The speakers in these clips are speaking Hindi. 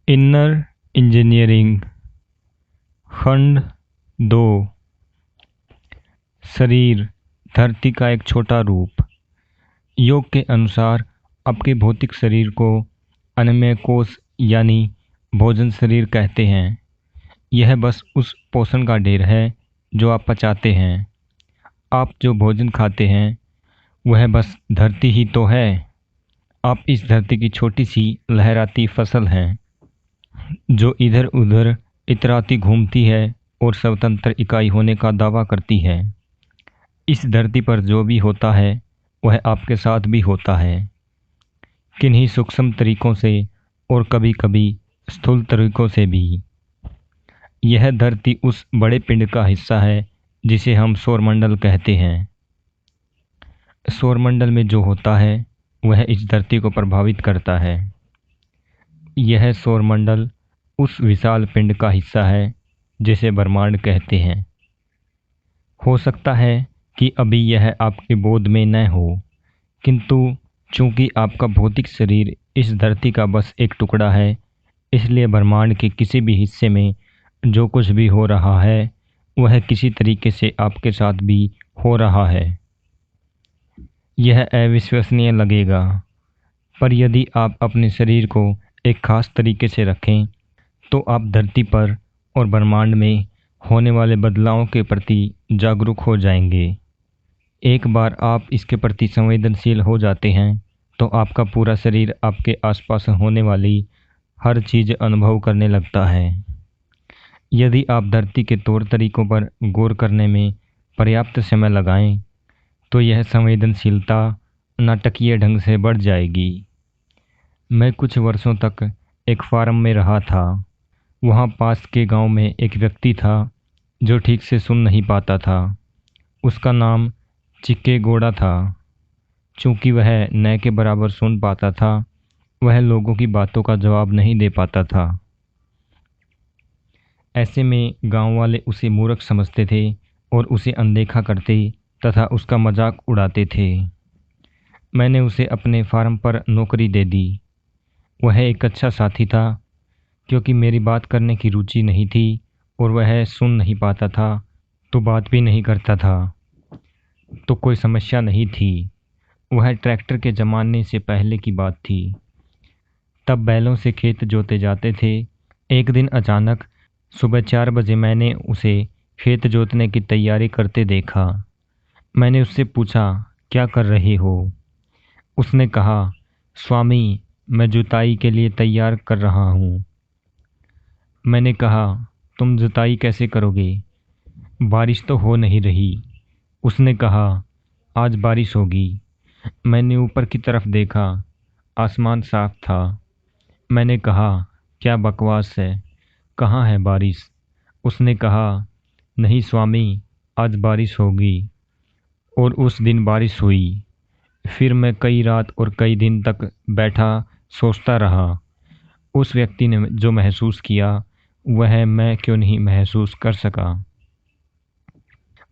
इनर इंजीनियरिंग खंड 2। शरीर धरती का एक छोटा रूप। योग के अनुसार आपके भौतिक शरीर को अन्नमय कोश यानी भोजन शरीर कहते हैं। यह बस उस पोषण का ढेर है जो आप पचाते हैं। आप जो भोजन खाते हैं वह बस धरती ही तो है। आप इस धरती की छोटी सी लहराती फसल हैं जो इधर उधर इतराती घूमती है और स्वतंत्र इकाई होने का दावा करती है। इस धरती पर जो भी होता है वह आपके साथ भी होता है, किन्हीं सूक्ष्म तरीकों से और कभी कभी स्थूल तरीकों से भी। यह धरती उस बड़े पिंड का हिस्सा है जिसे हम सौरमंडल कहते हैं। सौरमंडल में जो होता है वह इस धरती को प्रभावित करता है। यह सौरमंडल उस विशाल पिंड का हिस्सा है जिसे ब्रह्मांड कहते हैं। हो सकता है कि अभी यह आपके बोध में न हो, किंतु चूंकि आपका भौतिक शरीर इस धरती का बस एक टुकड़ा है, इसलिए ब्रह्मांड के किसी भी हिस्से में जो कुछ भी हो रहा है वह किसी तरीके से आपके साथ भी हो रहा है। यह अविश्वसनीय लगेगा, पर यदि आप अपने शरीर को एक खास तरीके से रखें तो आप धरती पर और ब्रह्मांड में होने वाले बदलावों के प्रति जागरूक हो जाएंगे। एक बार आप इसके प्रति संवेदनशील हो जाते हैं तो आपका पूरा शरीर आपके आसपास होने वाली हर चीज़ अनुभव करने लगता है। यदि आप धरती के तौर तरीकों पर गौर करने में पर्याप्त समय लगाएं तो यह संवेदनशीलता नाटकीय ढंग से बढ़ जाएगी। मैं कुछ वर्षों तक एक फार्म में रहा था। वहाँ पास के गांव में एक व्यक्ति था जो ठीक से सुन नहीं पाता था। उसका नाम चिक्केगौड़ा था। चूँकि वह न के बराबर सुन पाता था, वह लोगों की बातों का जवाब नहीं दे पाता था। ऐसे में गांव वाले उसे मूर्ख समझते थे और उसे अनदेखा करते तथा उसका मजाक उड़ाते थे। मैंने उसे अपने फार्म पर नौकरी दे दी। वह एक अच्छा साथी था, क्योंकि मेरी बात करने की रुचि नहीं थी और वह सुन नहीं पाता था तो बात भी नहीं करता था, तो कोई समस्या नहीं थी। वह ट्रैक्टर के ज़माने से पहले की बात थी। तब बैलों से खेत जोते जाते थे। एक दिन अचानक सुबह 4 बजे मैंने उसे खेत जोतने की तैयारी करते देखा। मैंने उससे पूछा, क्या कर रहे हो? उसने कहा, स्वामी, मैं जुताई के लिए तैयार कर रहा हूँ। मैंने कहा, तुम जुताई कैसे करोगे? बारिश तो हो नहीं रही। उसने कहा, आज बारिश होगी। मैंने ऊपर की तरफ देखा, आसमान साफ था। मैंने कहा, क्या बकवास है, कहाँ है बारिश? उसने कहा, नहीं स्वामी, आज बारिश होगी। और उस दिन बारिश हुई। फिर मैं कई रात और कई दिन तक बैठा सोचता रहा। उस व्यक्ति ने जो महसूस किया वह मैं क्यों नहीं महसूस कर सका।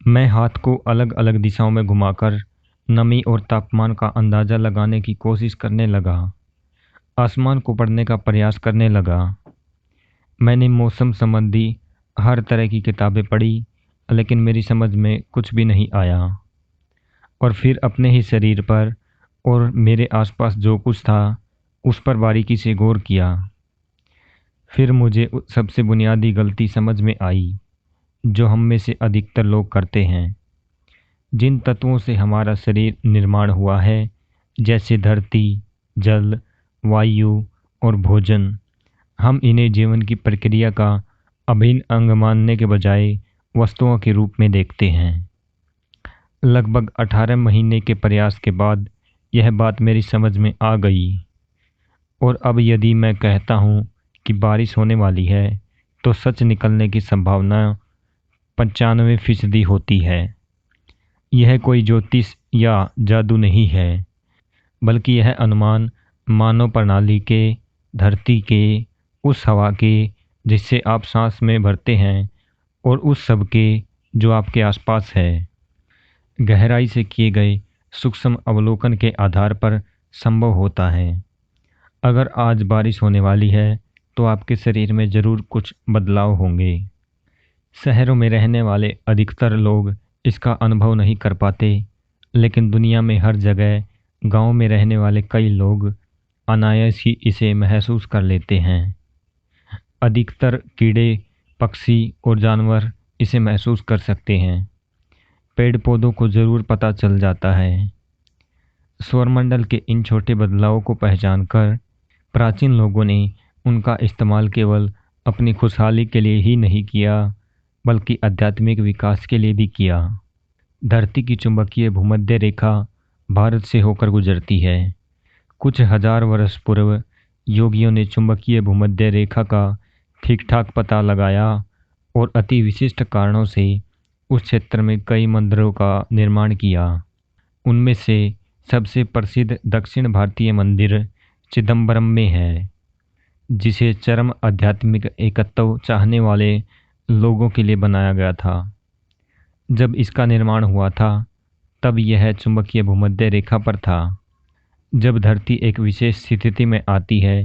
मैं हाथ को अलग अलग दिशाओं में घुमाकर नमी और तापमान का अंदाज़ा लगाने की कोशिश करने लगा। आसमान को पढ़ने का प्रयास करने लगा। मैंने मौसम संबंधी हर तरह की किताबें पढ़ी, लेकिन मेरी समझ में कुछ भी नहीं आया। और फिर अपने ही शरीर पर और मेरे आसपास जो कुछ था उस पर बारीकी से गौर किया। फिर मुझे सबसे बुनियादी गलती समझ में आई जो हम में से अधिकतर लोग करते हैं। जिन तत्वों से हमारा शरीर निर्माण हुआ है, जैसे धरती, जल, वायु और भोजन, हम इन्हें जीवन की प्रक्रिया का अभिन्न अंग मानने के बजाय वस्तुओं के रूप में देखते हैं। लगभग 18 महीने के प्रयास के बाद यह बात मेरी समझ में आ गई। और अब यदि मैं कहता हूँ कि बारिश होने वाली है तो सच निकलने की संभावना 95% होती है। यह कोई ज्योतिष या जादू नहीं है, बल्कि यह अनुमान मानव प्रणाली के, धरती के, उस हवा के जिससे आप सांस में भरते हैं और उस सब के जो आपके आसपास है, गहराई से किए गए सूक्ष्म अवलोकन के आधार पर संभव होता है। अगर आज बारिश होने वाली है तो आपके शरीर में ज़रूर कुछ बदलाव होंगे। शहरों में रहने वाले अधिकतर लोग इसका अनुभव नहीं कर पाते, लेकिन दुनिया में हर जगह गांव में रहने वाले कई लोग अनायास ही इसे महसूस कर लेते हैं। अधिकतर कीड़े, पक्षी और जानवर इसे महसूस कर सकते हैं। पेड़ पौधों को ज़रूर पता चल जाता है। सौरमंडल के इन छोटे बदलावों को पहचानकर प्राचीन लोगों ने उनका इस्तेमाल केवल अपनी खुशहाली के लिए ही नहीं किया, बल्कि आध्यात्मिक विकास के लिए भी किया। धरती की चुंबकीय भूमध्य रेखा भारत से होकर गुजरती है। कुछ हजार वर्ष पूर्व योगियों ने चुंबकीय भूमध्य रेखा का ठीक ठाक पता लगाया और अति विशिष्ट कारणों से उस क्षेत्र में कई मंदिरों का निर्माण किया। उनमें से सबसे प्रसिद्ध दक्षिण भारतीय मंदिर चिदम्बरम में है, जिसे चरम आध्यात्मिक एकत्व चाहने वाले लोगों के लिए बनाया गया था। जब इसका निर्माण हुआ था तब यह चुंबकीय भूमध्य रेखा पर था। जब धरती एक विशेष स्थिति में आती है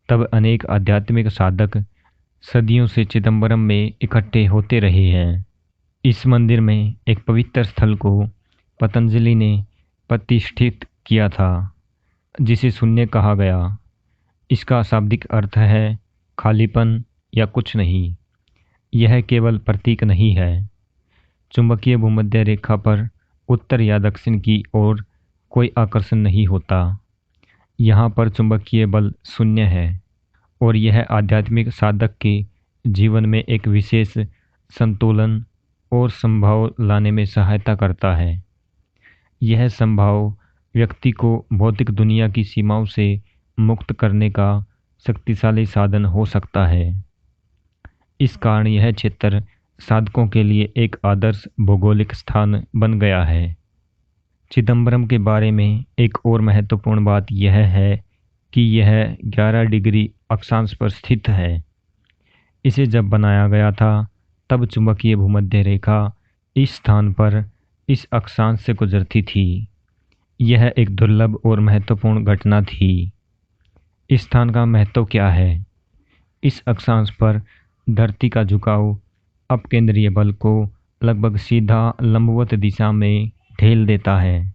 तब अनेक आध्यात्मिक साधक सदियों से चिदम्बरम में इकट्ठे होते रहे हैं। इस मंदिर में एक पवित्र स्थल को पतंजलि ने प्रतिष्ठित किया था, जिसे शून्य कहा गया। इसका शाब्दिक अर्थ है खालीपन या कुछ नहीं। यह केवल प्रतीक नहीं है। चुंबकीय भूमध्य रेखा पर उत्तर या दक्षिण की ओर कोई आकर्षण नहीं होता। यहाँ पर चुंबकीय बल शून्य है और यह आध्यात्मिक साधक के जीवन में एक विशेष संतुलन और संभाव लाने में सहायता करता है। यह संभाव व्यक्ति को भौतिक दुनिया की सीमाओं से मुक्त करने का शक्तिशाली साधन हो सकता है। इस कारण यह क्षेत्र साधकों के लिए एक आदर्श भौगोलिक स्थान बन गया है। चिदम्बरम के बारे में एक और महत्वपूर्ण बात यह है कि यह 11 डिग्री अक्षांश पर स्थित है। इसे जब बनाया गया था तब चुंबकीय भूमध्य रेखा इस स्थान पर इस अक्षांश से गुजरती थी। यह एक दुर्लभ और महत्वपूर्ण घटना थी। इस स्थान का महत्व क्या है? इस अक्षांश पर धरती का झुकाव अपकेंद्रीय बल को लगभग सीधा लंबवत दिशा में ढेल देता है।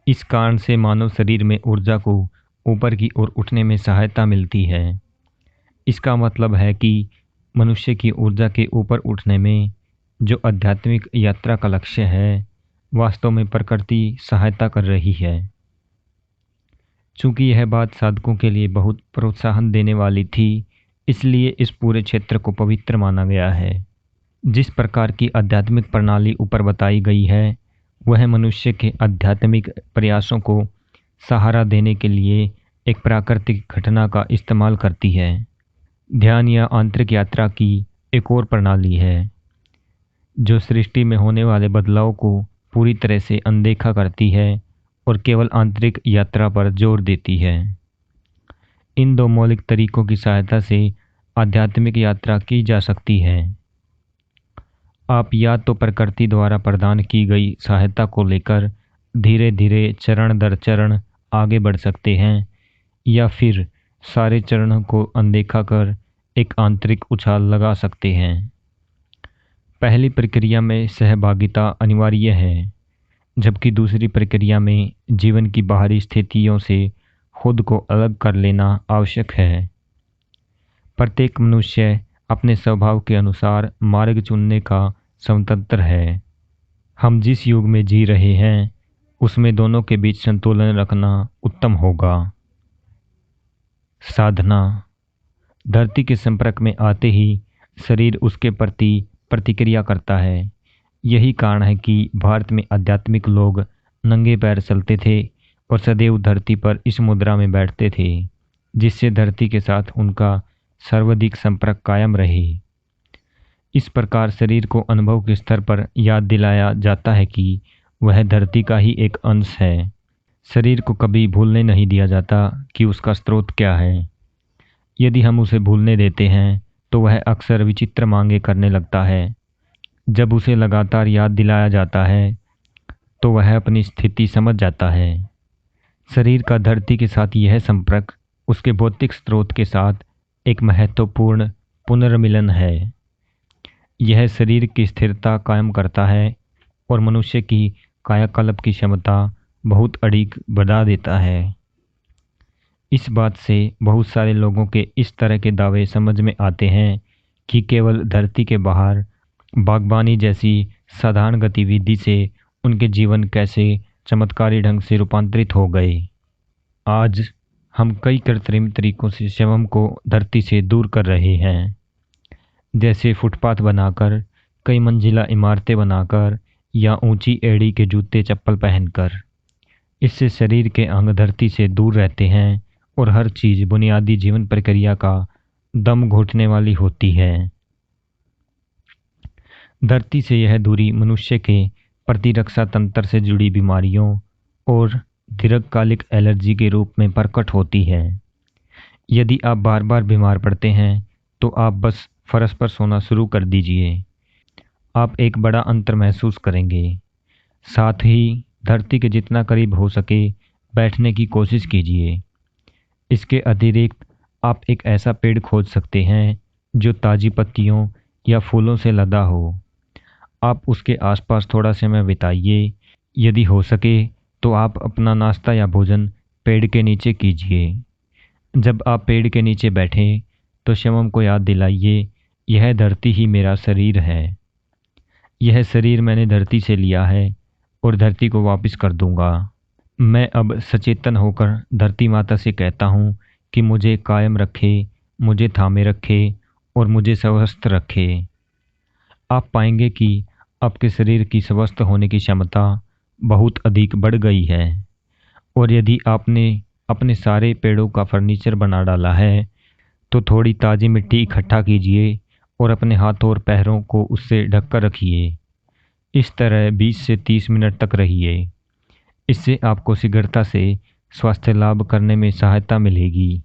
इस कारण से मानव शरीर में ऊर्जा को ऊपर की ओर उठने में सहायता मिलती है। इसका मतलब है कि मनुष्य की ऊर्जा के ऊपर उठने में जो आध्यात्मिक यात्रा का लक्ष्य है, वास्तव में प्रकृति सहायता कर रही है। चूंकि यह बात साधकों के लिए बहुत प्रोत्साहन देने वाली थी, इसलिए इस पूरे क्षेत्र को पवित्र माना गया है। जिस प्रकार की आध्यात्मिक प्रणाली ऊपर बताई गई है, वह मनुष्य के आध्यात्मिक प्रयासों को सहारा देने के लिए एक प्राकृतिक घटना का इस्तेमाल करती है। ध्यान या आंतरिक यात्रा की एक और प्रणाली है, जो सृष्टि में होने वाले बदलाव को पूरी तरह से अनदेखा करती है और केवल आंतरिक यात्रा पर जोर देती है। इन दो मौलिक तरीकों की सहायता से आध्यात्मिक यात्रा की जा सकती है। आप या तो प्रकृति द्वारा प्रदान की गई सहायता को लेकर धीरे धीरे चरण दर चरण आगे बढ़ सकते हैं, या फिर सारे चरणों को अनदेखा कर एक आंतरिक उछाल लगा सकते हैं। पहली प्रक्रिया में सहभागिता अनिवार्य है, जबकि दूसरी प्रक्रिया में जीवन की बाहरी स्थितियों से खुद को अलग कर लेना आवश्यक है। प्रत्येक मनुष्य अपने स्वभाव के अनुसार मार्ग चुनने का स्वतंत्र है। हम जिस युग में जी रहे हैं, उसमें दोनों के बीच संतुलन रखना उत्तम होगा। साधना। धरती के संपर्क में आते ही शरीर उसके प्रति प्रतिक्रिया करता है। यही कारण है कि भारत में आध्यात्मिक लोग नंगे पैर चलते थे और सदैव धरती पर इस मुद्रा में बैठते थे, जिससे धरती के साथ उनका सर्वाधिक संपर्क कायम रहे। इस प्रकार शरीर को अनुभव के स्तर पर याद दिलाया जाता है कि वह धरती का ही एक अंश है। शरीर को कभी भूलने नहीं दिया जाता कि उसका स्रोत क्या है। यदि हम उसे भूलने देते हैं तो वह अक्सर विचित्र मांगे करने लगता है। जब उसे लगातार याद दिलाया जाता है तो वह अपनी स्थिति समझ जाता है। शरीर का धरती के साथ यह संपर्क उसके भौतिक स्रोत के साथ एक महत्वपूर्ण पुनर्मिलन है। यह शरीर की स्थिरता कायम करता है और मनुष्य की कायाकल्प की क्षमता बहुत अधिक बढ़ा देता है। इस बात से बहुत सारे लोगों के इस तरह के दावे समझ में आते हैं कि केवल धरती के बाहर बागबानी जैसी साधारण गतिविधि से उनके जीवन कैसे चमत्कारी ढंग से रूपांतरित हो गए। आज हम कई कृत्रिम तरीकों से शवम को धरती से दूर कर रहे हैं, जैसे फुटपाथ बनाकर, कई मंजिला इमारतें बनाकर या ऊंची एड़ी के जूते चप्पल पहनकर। इससे शरीर के अंग धरती से दूर रहते हैं और हर चीज़ बुनियादी जीवन प्रक्रिया का दम घोंटने वाली होती है। धरती से यह दूरी मनुष्य के प्रतिरक्षा तंत्र से जुड़ी बीमारियों और दीर्घकालिक एलर्जी के रूप में प्रकट होती है। यदि आप बार बार बीमार पड़ते हैं तो आप बस फर्श पर सोना शुरू कर दीजिए, आप एक बड़ा अंतर महसूस करेंगे। साथ ही धरती के जितना करीब हो सके बैठने की कोशिश कीजिए। इसके अतिरिक्त आप एक ऐसा पेड़ खोज सकते हैं जो ताज़ी पत्तियों या फूलों से लदा हो। आप उसके आसपास थोड़ा समय बिताइए। यदि हो सके तो आप अपना नाश्ता या भोजन पेड़ के नीचे कीजिए। जब आप पेड़ के नीचे बैठें तो शवम को याद दिलाइए, यह धरती ही मेरा शरीर है। यह शरीर मैंने धरती से लिया है और धरती को वापस कर दूंगा। मैं अब सचेतन होकर धरती माता से कहता हूँ कि मुझे कायम रखे, मुझे थामे रखे और मुझे स्वस्थ रखे। आप पाएंगे कि आपके शरीर की स्वस्थ होने की क्षमता बहुत अधिक बढ़ गई है। और यदि आपने अपने सारे पेड़ों का फर्नीचर बना डाला है तो थोड़ी ताज़ी मिट्टी इकट्ठा कीजिए और अपने हाथों और पैरों को उससे ढककर रखिए। इस तरह 20 से 30 मिनट तक रहिए। इससे आपको शीघ्रता से स्वास्थ्य लाभ करने में सहायता मिलेगी।